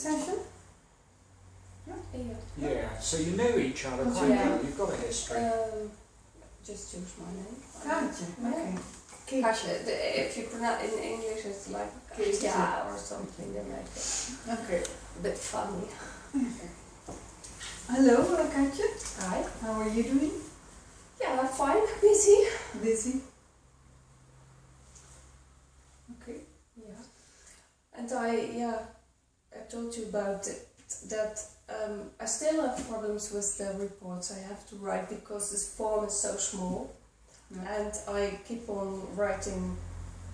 session? Yeah, so you know each other quite well, you've got a history. Just choose my name. Kaatje, okay. Kaatje, if you pronounce in English it's like Kaatje or something, they make it Okay. a bit funny. Hello, Kaatje. Hi. How are you doing? Yeah, fine, busy. Busy. Okay. Yeah. And I told you about it, that I still have problems with the reports I have to write because this form is so small, and I keep on writing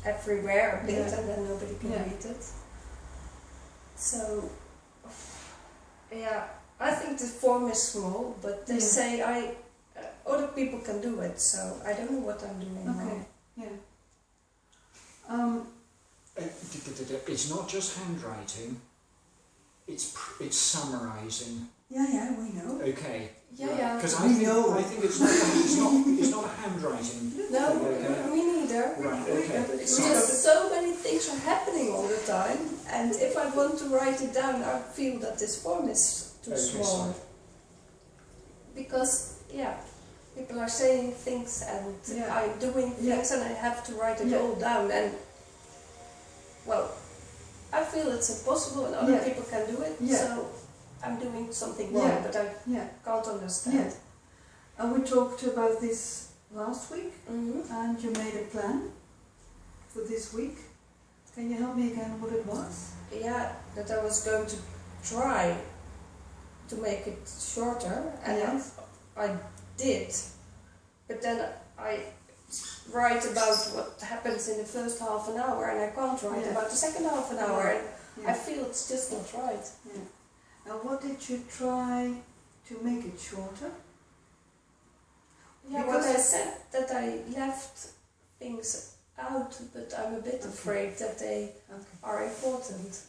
everywhere a bit, and then nobody can read it. So, I think the form is small, but they say other people can do it, so I don't know what I'm doing wrong. It's not just handwriting, it's summarising. Yeah, we know. Okay. Yeah. Because I think it's not a handwriting. No, okay. me neither. Right. Okay. It's just so many things are happening all the time, and if I want to write it down, I feel that this form is too small. So. Because people are saying things and I'm doing things, and I have to write it all down. And well, I feel it's impossible, and other people can do it. So I'm doing something wrong, but I can't understand. And we talked about this last week, and you made a plan for this week. Can you help me again what it was? Yeah, that I was going to try to make it shorter, and I did. But then I write about what happens in the first half an hour, and I can't write about the second half an hour, and I feel it's just not right. And what did you try to make it shorter? Yeah, what I said, that I left things out, but I'm a bit afraid that they are important.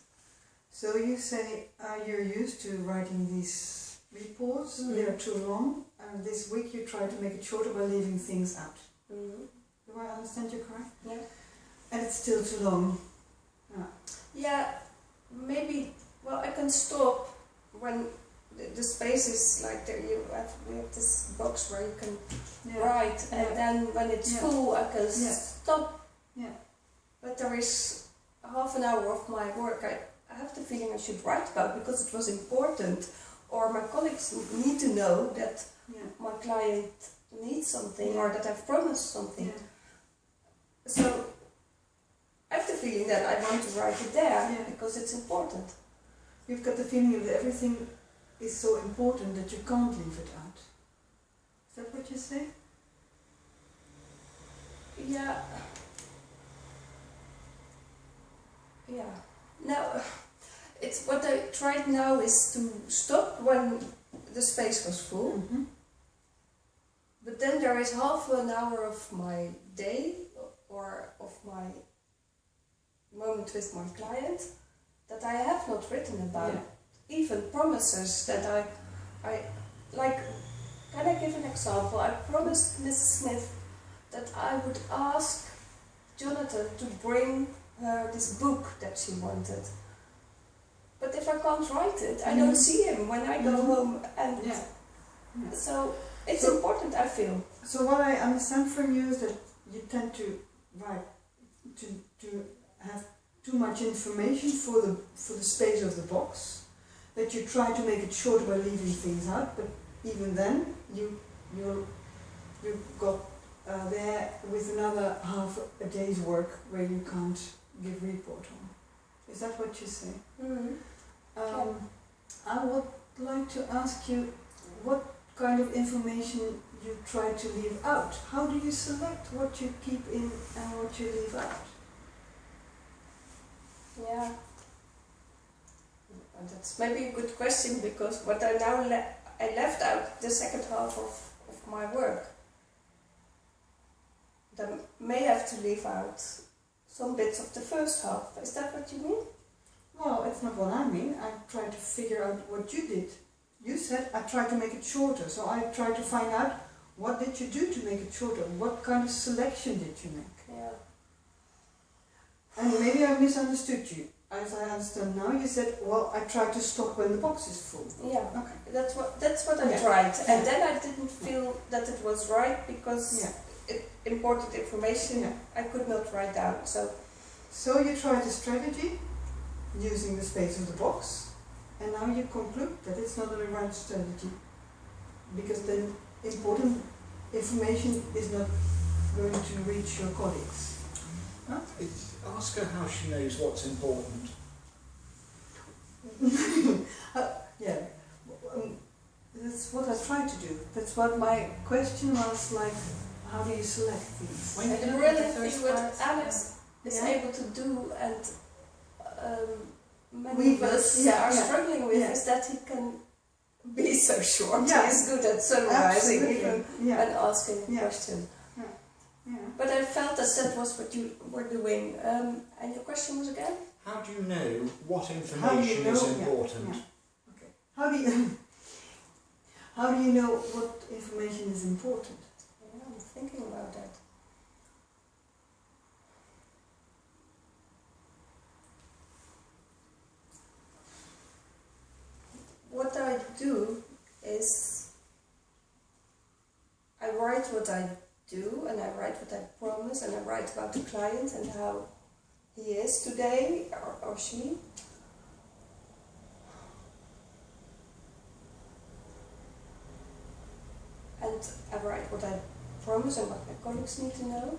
So you say you're used to writing these reports, they're too long, and this week you try to make it shorter by leaving things out. Do I understand you correct? Yeah. And it's still too long. Yeah, maybe, well, I can stop when the space is like there. We have this box where you can write, and then when it's full I can stop. But there is half an hour of my work I have the feeling I should write about because it was important, or my colleagues need to know that my client needs something or that I've promised something. So I have the feeling that I want to write it there because it's important. You've got the feeling that everything is so important that you can't leave it out. Is that what you say? Yeah. Now, it's what I tried now is to stop when the space was full. But then there is half an hour of my day or of my moment with my client that I have not written about. Even promises that I like. Can I give an example? I promised Mrs. Smith that I would ask Jonathan to bring her this book that she wanted. But if I can't write it, I don't see him when I go home, and so it's important, I feel. So what I understand from you is that you tend to write to have too much information for the space of the box, that you try to make it shorter by leaving things out, but even then you got there with another half a day's work where you can't give report on. Is that what you say? I would like to ask you what kind of information you try to leave out. How do you select what you keep in and what you leave out? Yeah, and that's maybe a good question, because what I now I left out the second half of my work. Then may have to leave out some bits of the first half. Is that what you mean? Well, it's not what I mean. I try to figure out what you did. You said I tried to make it shorter, so I tried to find out what did you do to make it shorter. What kind of selection did you make? Yeah. And maybe I misunderstood you. as I understand now, you said, well, I try to stop when the box is full. Yeah, Okay. that's what I Yeah. tried, and Yeah. then I didn't feel that it was right because Yeah. important information Yeah. I could not write down. So you tried a strategy using the space of the box, and now you conclude that it's not the right strategy because then important information is not going to reach your colleagues. Huh? Ask her how she knows what's important. Yeah, that's what I try to do. That's what my question was like. How do you select things? When I you look really at the think first what part, Alex is Yeah. able to do, and many We of us both, are yeah. struggling with, Yeah. is that he can be so short. Yeah. He is good at summarizing even Yeah. and asking a Yeah. question. Yeah. But I felt that was what you were doing. And your question was again? how do you know what How do you information know? is Yeah, important? yeah. Okay. How do you know what information is important? Yeah, I'm thinking about that. What I do is I write what I do, and I write what I promise, and I write about the client and how he is today, or she. And I write what I promise and what my colleagues need to know.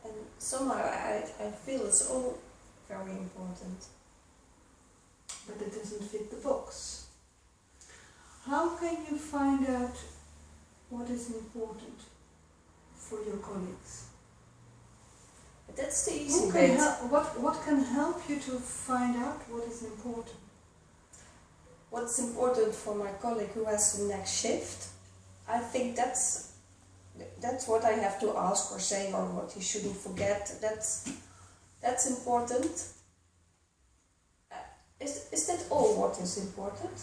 And somehow I feel it's all very important. But it doesn't fit the box. How can you find out what is important for your colleagues? But that's the Who easy can bit. what can help you to find out what is important? What's important for my colleague who has the next shift, I think that's what I have to ask or say, or what he shouldn't forget. That's important. Is that all what is important?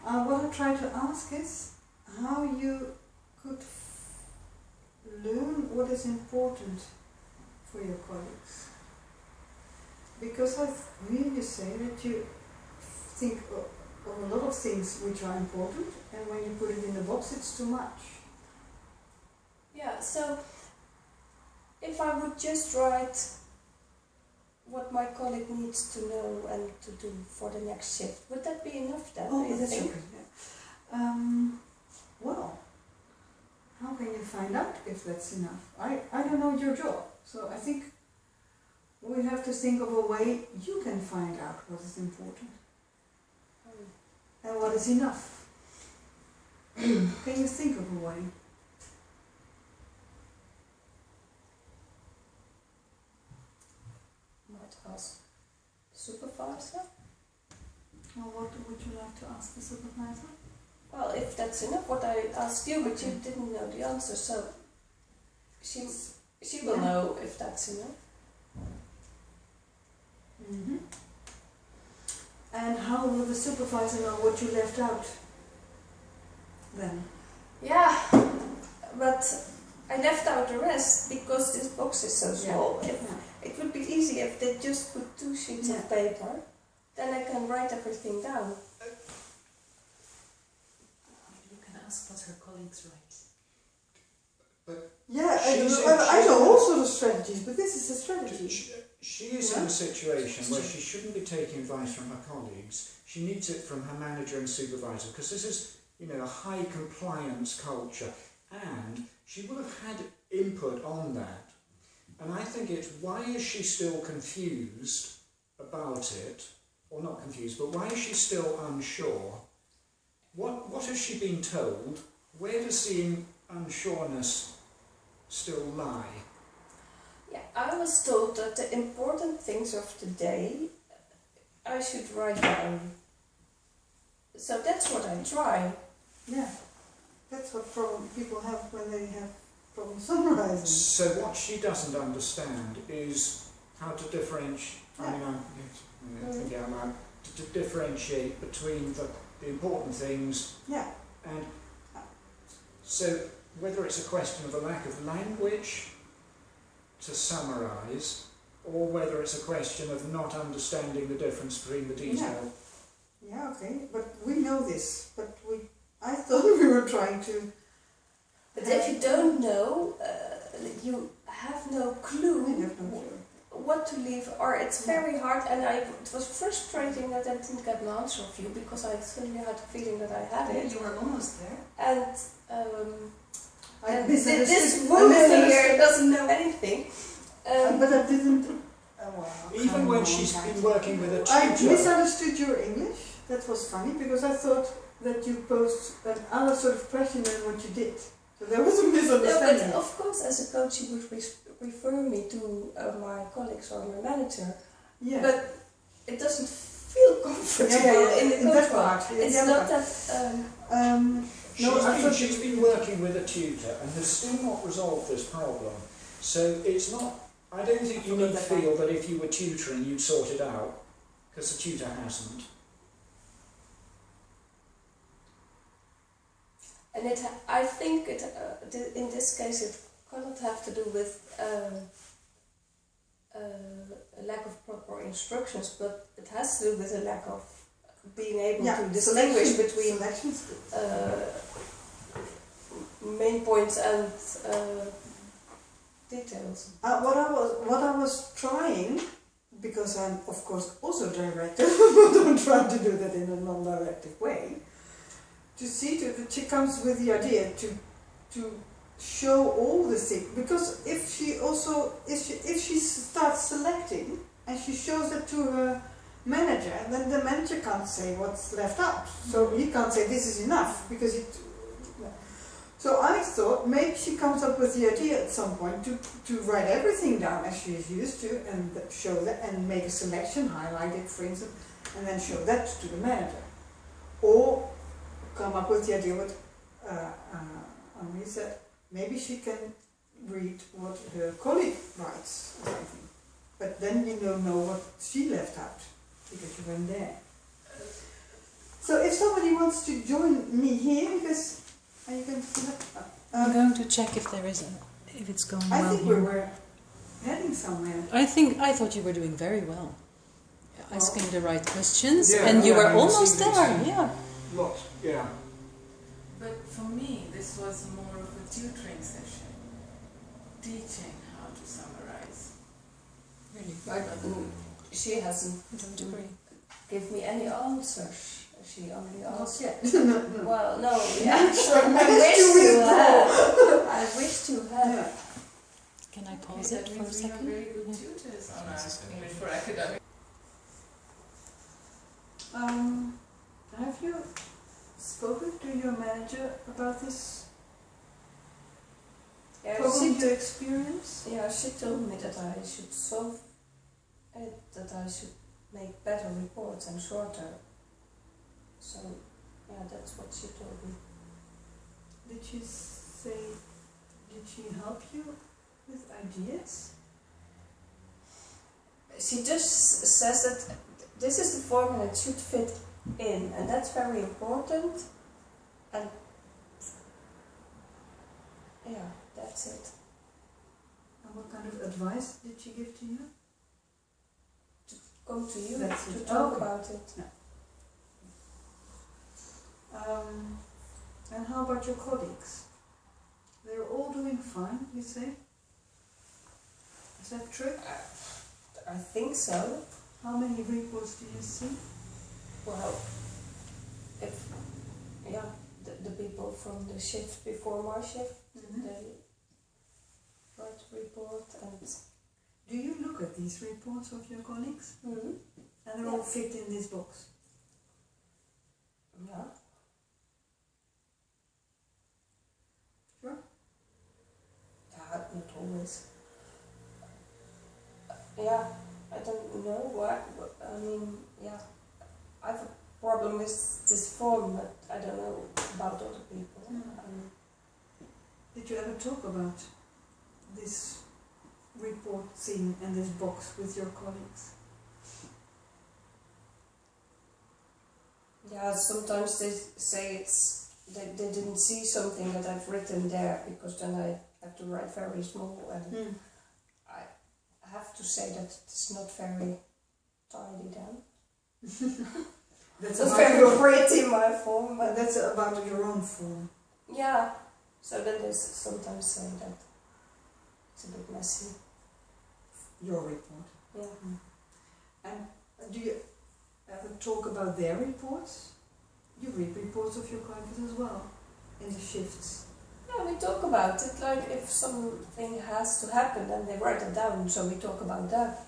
What I try to ask is how you could learn what is important for your colleagues. Because I hear you say that you think of a lot of things which are important, and when you put it in the box it's too much. Yeah, so if I would just write what my colleague needs to know and to do for the next shift, would that be enough then? do you that's think? okay. Yeah. Well, how can you find out if that's enough? I don't know your job, so I think we have to think of a way you can find out what is important and what is enough. Can you think of a way? Might ask the supervisor. Well, what would you like to ask the supervisor? Well, if that's enough, what I asked you, but you didn't know the answer, so she will know if that's enough. Mm-hmm. And how will the supervisor know what you left out then? Yeah, but I left out the rest because this box is so small. It would be easy if they just put 2 sheets of paper, then I can write everything down. You can ask what her colleagues write. Yeah, She's I in- know all sorts of strategies, but this is a strategy. She is in a situation where she shouldn't be taking advice from her colleagues. She needs it from her manager and supervisor, because this is, a high compliance culture, and she would have had input on that. And I think it's, why is she still confused about it, or not confused, but why is she still unsure? What has she been told? Where does the unsureness still lie? Yeah, I was told that the important things of the day I should write down. So that's what I try. Yeah, that's what problem people have when they have problems summarizing. So what she doesn't understand is how to differentiate. I mean, I'm thinking out loud, to differentiate between the important things. Yeah. And so whether it's a question of a lack of language to summarise, or whether it's a question of not understanding the difference between the detail. Yeah, okay, but we know this, but I thought we were trying to... But if you don't know, you have no clue. We have no clue. What to leave, or it's very hard, and it was frustrating that I didn't get an answer of you because I suddenly had the feeling that I had it. You were almost there. And This woman here doesn't know anything. but I didn't... Even when she's been working with a I tutor. misunderstood your English. That was funny because I thought that you posed another sort of question than what you did. So there was a No, misunderstanding. but of course, as a coach, you would refer me to my colleagues or my manager. Yeah. But it doesn't feel comfortable in the that coach part. It's the not part. that. She's been working with a tutor and has still not resolved this problem. So it's not. I don't think you need to feel that if you were tutoring, you'd sort it out, because the tutor hasn't. And I think in this case it cannot have to do with a lack of proper instructions, but it has to do with a lack of being able to distinguish between main points and details. What I was trying, because I'm of course also directive, but I'm trying to do that in a non-directive way, to see to that she comes with the idea to show all the things, because if she starts selecting and she shows it to her manager, then the manager can't say what's left out. So he can't say this is enough because it. So I thought maybe she comes up with the idea at some point to write everything down as she is used to and show that and make a selection, highlight it for instance, and then show that to the manager. Or come up with the idea what Annemarie said, maybe she can read what her colleague writes or something. But then you don't know what she left out because you weren't there. So if somebody wants to join me here, because are you going to do that? I'm going to check if there is if it's going well. I think here. we were heading somewhere. I thought you were doing very well, asking the right questions, Yeah, and you were I mean, almost it there. seems Yeah. Lots, yeah. But for me, this was more of a tutoring session, teaching how to summarize. Really. She hasn't I don't agree. give me any answers. She only asked. Yeah. Well, no, yeah. I wish to have. Yeah. Can I pause That it for a means we have second? very good tutors on our English for academic. Have you spoken to your manager about this problem you experience? Yeah, she told me that I should solve it, that I should make better reports and shorter. So, yeah, that's what she told me. Did she help you with ideas? She just says that this is the form and it should fit in, and that's very important. And yeah, that's it. And what kind of advice did she give to you? Come to you That's to it. talk Okay. about it. And how about your colleagues? They're all doing fine, you say? Is that true? I think so. How many reports do you see? Well, if the people from the shift before my shift, they write report and. Do you look at these reports of your colleagues? Mm-hmm. And they're all fit in this box? Yeah. Sure. Yeah, not always. Yeah, I don't know what. I mean, yeah, I have a problem with this form, but I don't know about other people. Did you ever talk about this report thing and this box with your colleagues? Yeah, sometimes they say it's they didn't see something that I've written there, because then I have to write very small, and I have to say that it's not very tidy then. That's It's not about very your, pretty, my form, but but that's about your own form. yeah. So then they sometimes say that it's a bit messy. Your report. Yeah. And do you ever talk about their reports? You read reports of your clients as well in the shifts. Yeah, we talk about it, like if something has to happen, then they write it down, so we talk about that.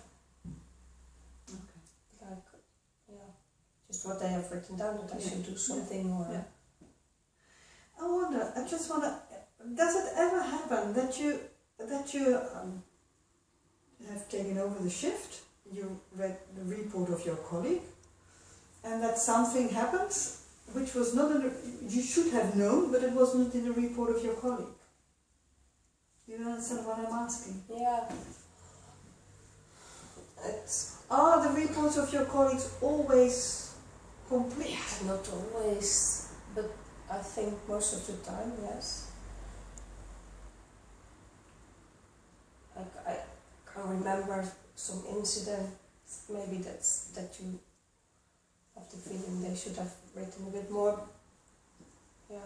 Okay. Like, yeah, just what they have written down, that I should do something, or... Yeah. I wonder, I just wonder, does it ever happen that you have taken over the shift, you read the report of your colleague, and that something happens which was not in the, you should have known, but it wasn't in the report of your colleague? You understand what I'm asking? Yeah. It's Are the reports of your colleagues always complete? not always, but I think most of the time, yes. Like I can remember some incident, maybe that you have the feeling they should have written a bit more. Yeah.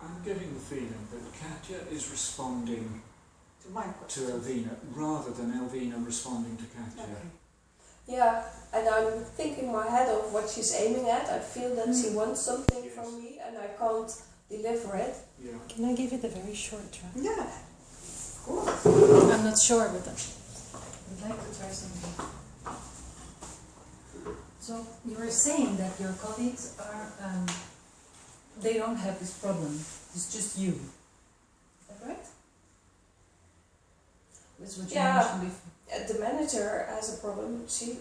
I'm getting the feeling that Kaatje is responding To my to question. Elwine rather than Elwine responding to Kaatje. Okay. Yeah, and I'm thinking in my head of what she's aiming at. I feel that she wants something Yes. from me and I can't deliver it. Yeah. Can I give it a very short try? Yeah, of course. I'm not sure, but I'd like to try something. So you were saying that your colleagues are, they don't have this problem. It's just you. Is that right? That's what you Yeah. mentioned before. The manager has a problem. She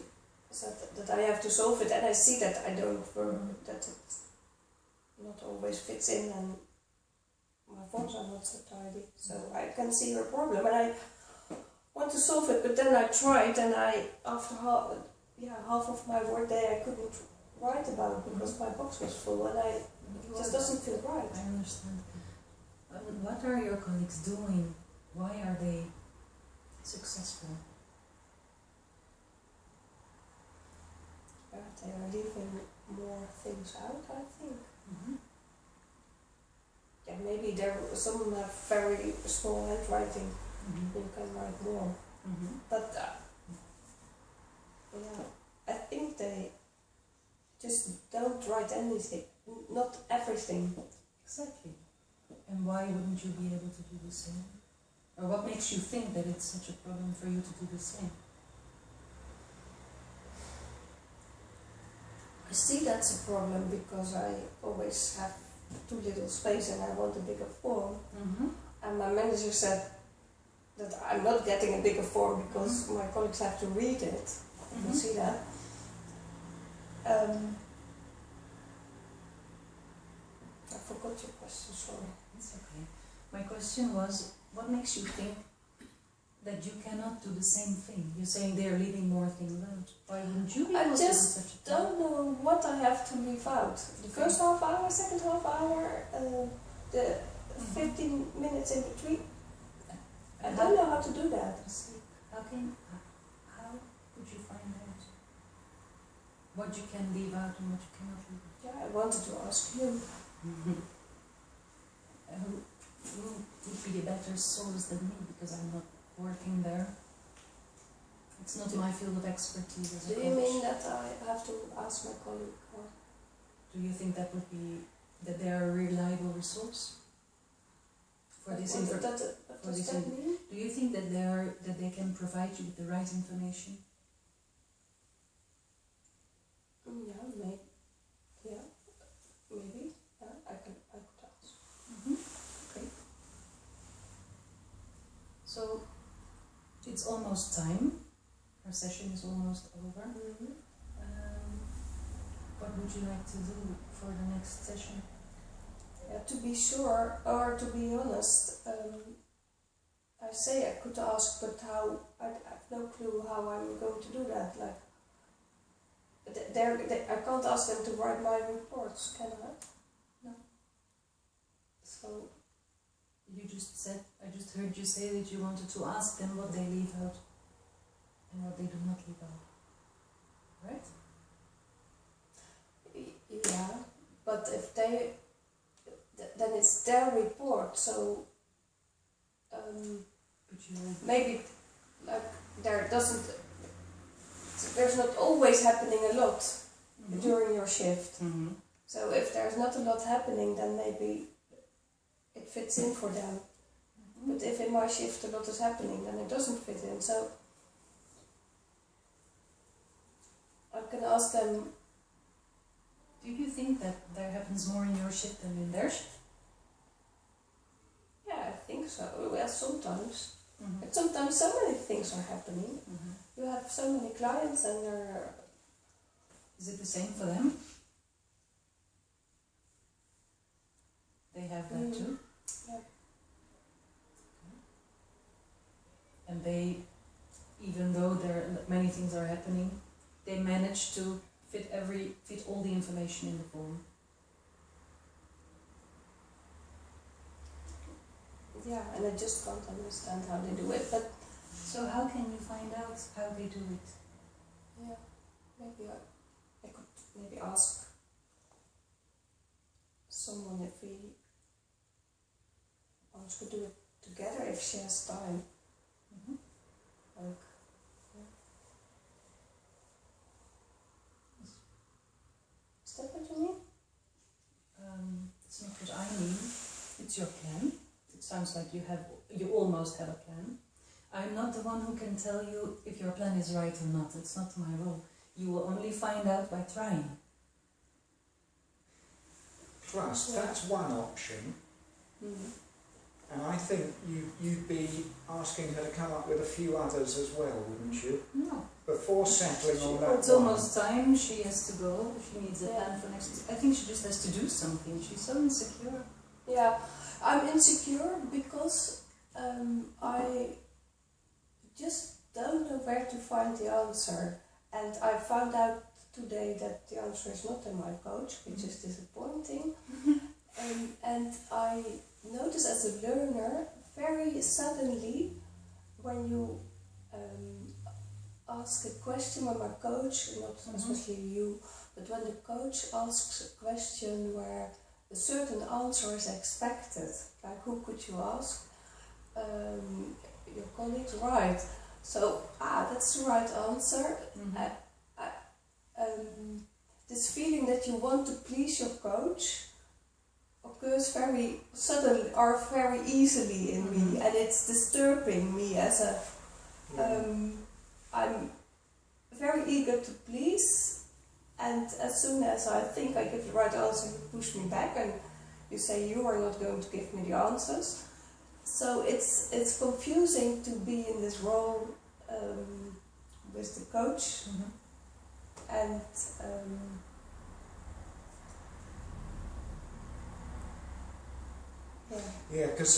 said that I have to solve it, and I see that I don't that it not always fits in, and my forms are not so tidy. So I can see her problem, and I want to solve it. But then I tried, and after half of my work day I couldn't write about it because my box was full, and it just doesn't feel right. I understand. What are your colleagues doing? Why are they successful? Yeah, they are leaving more things out, I think. Mm-hmm. Yeah, maybe some have very small handwriting. You can write more. Mm-hmm. But yeah, I think they just don't write anything, not everything. Exactly. And why wouldn't you be able to do the same? Or what makes you think that it's such a problem for you to do the same? I see that's a problem because I always have too little space and I want a bigger form. Mm-hmm. And my manager said that I'm not getting a bigger form because my colleagues have to read it. You can see that. I forgot your question, sorry. It's okay. My question was, what makes you think that you cannot do the same thing? You're saying they're leaving more things out. Why wouldn't you be I able to do just such a thing? don't know what I have to leave out. The first half hour, second half hour, the 15 minutes in between. I don't know how to do that. How could you find out what you can leave out and what you cannot leave out? Yeah, I wanted to ask you. Who would be a better source than me, because I'm not working there. It's not my field of expertise as a Do coach. you mean that I have to ask my colleague? Or? Do you think that would be that they are a reliable resource for this What information? does that mean? Do you think that they can provide you with the right information? Yeah, maybe. Yeah, maybe. I could ask. Okay. So it's almost time. Our session is almost over. What would you like to do for the next session? Yeah, to be sure, or to be honest, I say I could ask, but how? I have no clue how I'm going to do that. Like, I can't ask them to write my reports, can I? So you just said, I just heard you say that you wanted to ask them what they leave out and what they do not leave out. Right? Yeah, but if they, then it's their report, so But you maybe like there's not always happening a lot during your shift. Mm-hmm. So if there's not a lot happening, then maybe it fits in for them. But if in my shift a lot is happening, then it doesn't fit in. So I can ask them. Do you think that there happens more in your shift than in their shift? Yeah, I think so. Well, sometimes. Mm-hmm. But sometimes so many things are happening. Mm-hmm. You have so many clients and they're... Is it the same for them? They have that too? Yeah. And they, even though many things are happening, they manage to fit all the information in the form. Yeah, and I just can't understand how they do it, but So how can you find out how they do it? yeah, maybe I could maybe ask someone if we could do it together if she has time. Mm-hmm. Like, yeah. Is that what you mean? It's not what I mean. It's your plan. It sounds like you almost have a plan. I'm not the one who can tell you if your plan is right or not. It's not my role. You will only find out by trying. Plus, that's one option, Mm-hmm. and I think you'd be asking her to come up with a few others as well, wouldn't you? No. Before settling on that It's one. almost time. She has to go. She needs a plan for next. I think she just has to do something. She's so insecure. Yeah, I'm insecure because I just don't know where to find the answer. And I found out today that the answer is not in my coach, which is disappointing. And I notice as a learner, very suddenly, when you ask a question, when my coach, not especially you, but when the coach asks a question where a certain answer is expected, like who could you ask? Your colleagues, right? So that's the right answer. This feeling that you want to please your coach occurs very suddenly or very easily in me, and it's disturbing me as a. I'm very eager to please, and as soon as I think I give the right answer, you push me back and you say you are not going to give me the answers. So it's confusing to be in this role with the coach, and Yeah, because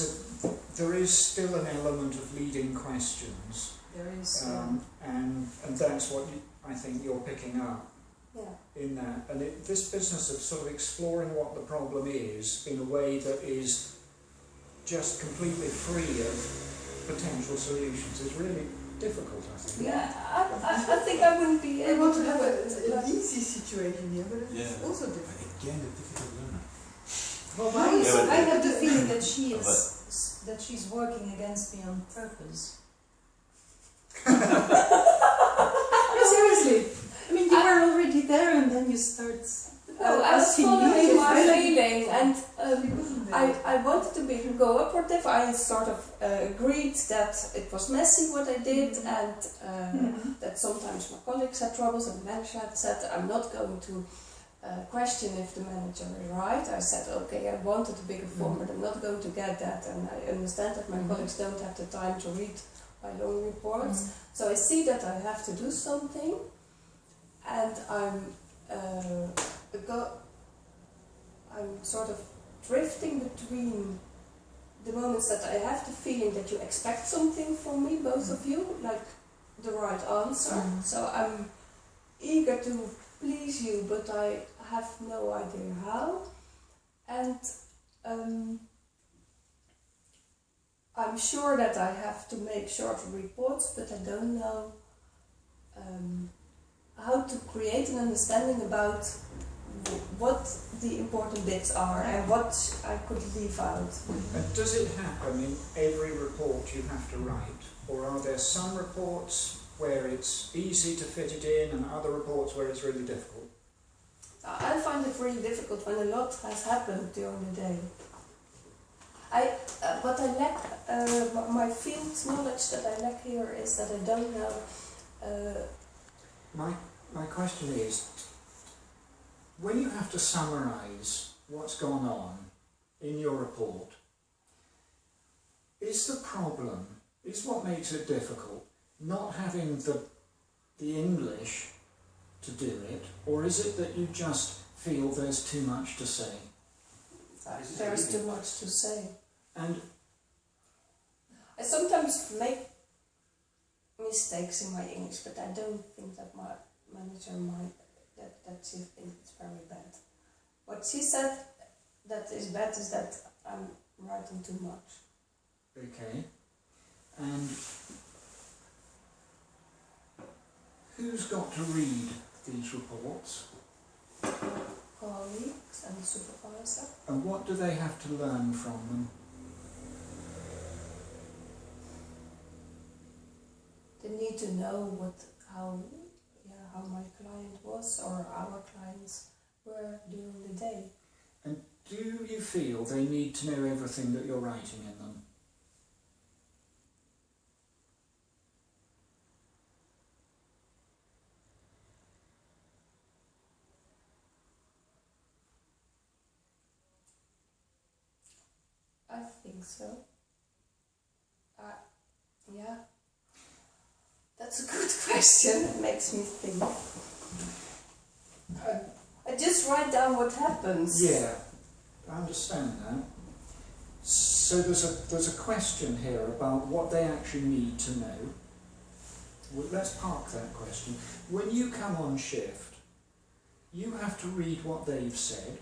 there is still an element of leading questions, There is. and that's what I think you're picking up yeah. in that. And this business of sort of exploring what the problem is in a way that is just completely free of potential solutions is really difficult, I think. Yeah, I think I wouldn't be I able want to to have do it. an easy situation here, but it's Yeah. also difficult. Again, a difficult learner. Well, I, why is Yeah, but- I have the feeling that But- that she's working against me on purpose. No, seriously. I mean, you were already there, and then you start. No, I was asking following me my if I- feeling, and You wasn't there. I wanted to be cooperative. I sort of agreed that it was messy what I did, and that sometimes my colleagues had troubles, and the manager had said, I'm not going to question if the manager is right. I said, okay, I wanted a bigger form, but I'm not going to get that, and I understand that my colleagues don't have the time to read my long reports. So I see that I have to do something, and I'm sort of drifting between the moments that I have the feeling that you expect something from me, both of you, like the right answer. So I'm eager to please you, but I have no idea how. And I'm sure that I have to make short reports, but I don't know how to create an understanding about what the important bits are and what I could leave out. And does it happen in every report you have to write, or are there some reports where it's easy to fit it in and other reports where it's really difficult? I find it really difficult when a lot has happened during the day. What I lack, my field knowledge that I lack here is that I don't know. My question is, when you have to summarise what's gone on in your report, is the problem, is what makes it difficult, not having the English to do it, or is it that you just feel there's too much to say? There's too much to say. And I sometimes make mistakes in my English, but I don't think that my manager might, that she thinks it's very bad. What she said that is bad is that I'm writing too much. okay, and who's got to read these reports? Colleagues and supervisor. And what do they have to learn from them? They need to know how my client was or our clients were during the day. And do you feel they need to know everything that you're writing in them? I think so. Yeah. That's a good question. It makes me think. I just write down what happens. Yeah, I understand that. So there's a question here about what they actually need to know. Well, let's park that question. When you come on shift, you have to read what they've said.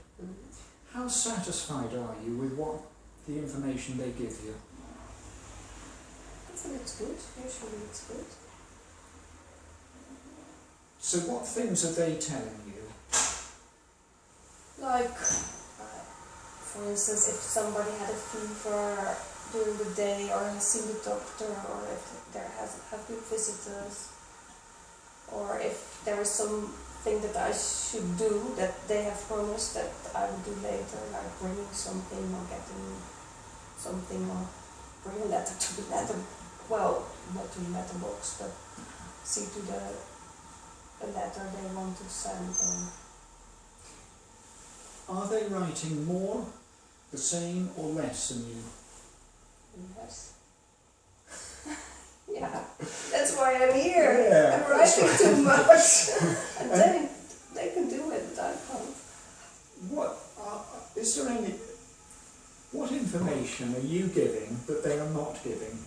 How satisfied are you with what the information they give you? I think it's good. Usually it's good. So what things are they telling you? Like, for instance, if somebody had a fever during the day or has seen the doctor, or if there have been visitors, or if there is something that I should do that they have promised that I will do later, like bringing something or getting something or bring a letter to the letter, well, not to the letterbox, but see to a letter they want to send. Are they writing more, the same, or less than you? Yes. Yeah, that's why I'm here. Yeah, I'm writing too much. And they can do it, but I can't. Is there any... What information are you giving that they are not giving?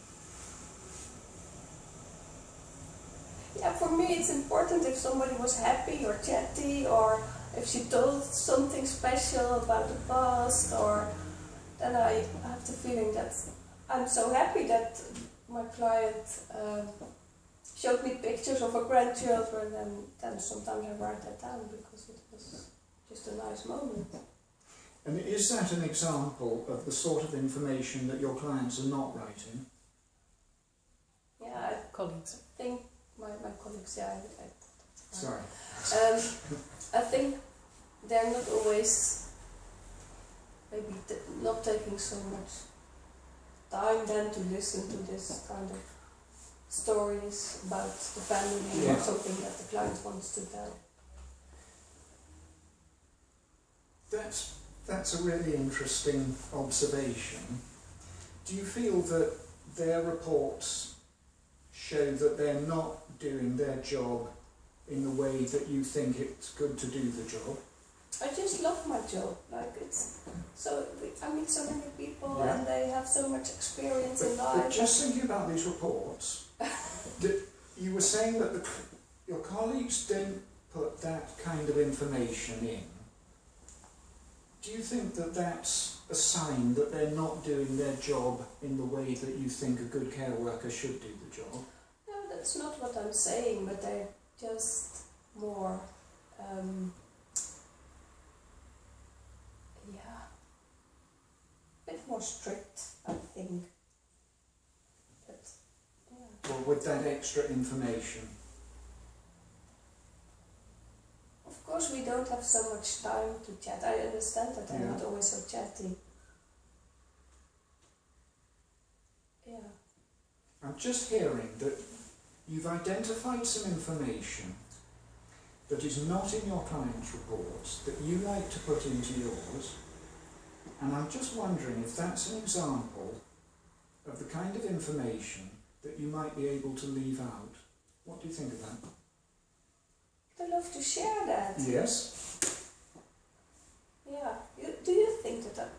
Yeah, for me it's important if somebody was happy or chatty, or if she told something special about the past, or then I have the feeling that I'm so happy that my client showed me pictures of her grandchildren, and then sometimes I write that down because it was just a nice moment. And is that an example of the sort of information that your clients are not writing? Yeah, Colleagues. I think my colleagues, yeah, Sorry. I think they're not always maybe not taking so much time then to listen to this kind of stories about the family or something that the client wants to tell. That's a really interesting observation. Do you feel that their reports show that they're not doing their job in the way that you think it's good to do the job? I just love my job. Like, it's so, I meet so many people, Yeah. and they have so much experience in But life. just thinking about these reports, you were saying that your colleagues didn't put that kind of information in. Do you think that that's a sign that they're not doing their job in the way that you think a good care worker should do the job? No, that's not what I'm saying, but they're just more, yeah, a bit more strict, I think. But, yeah. Well, with that extra information? Of course, we don't have so much time to chat. I understand that I'm Yeah. not always so chatty. Yeah. I'm just hearing that you've identified some information that is not in your client's reports that you like to put into yours, and I'm just wondering if that's an example of the kind of information that you might be able to leave out. What do you think of that? I love to share that. Yes? Yeah. Do you think that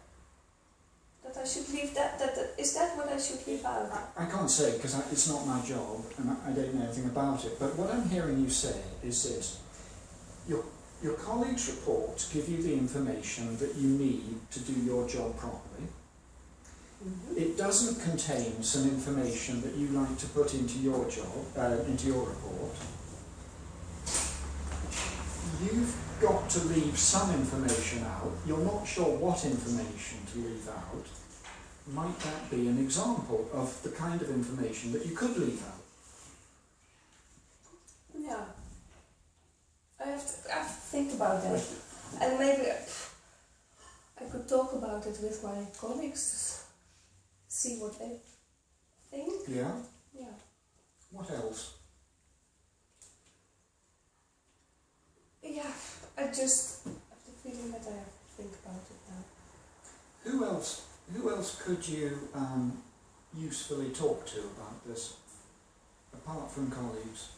I should leave that? Is that what I should leave out? I can't say because it's not my job and I don't know anything about it, but what I'm hearing you say is this. Your colleagues' reports give you the information that you need to do your job properly. Mm-hmm. It doesn't contain some information that you like to put into your job, into your report. You've got to leave some information out. You're not sure what information to leave out. Might that be an example of the kind of information that you could leave out? Yeah. I have to think about that. And maybe I could talk about it with my colleagues to see what they think. Yeah? Yeah. What else? Yeah, I just have the feeling that I have to think about it now. Who else could you usefully talk to about this, apart from colleagues?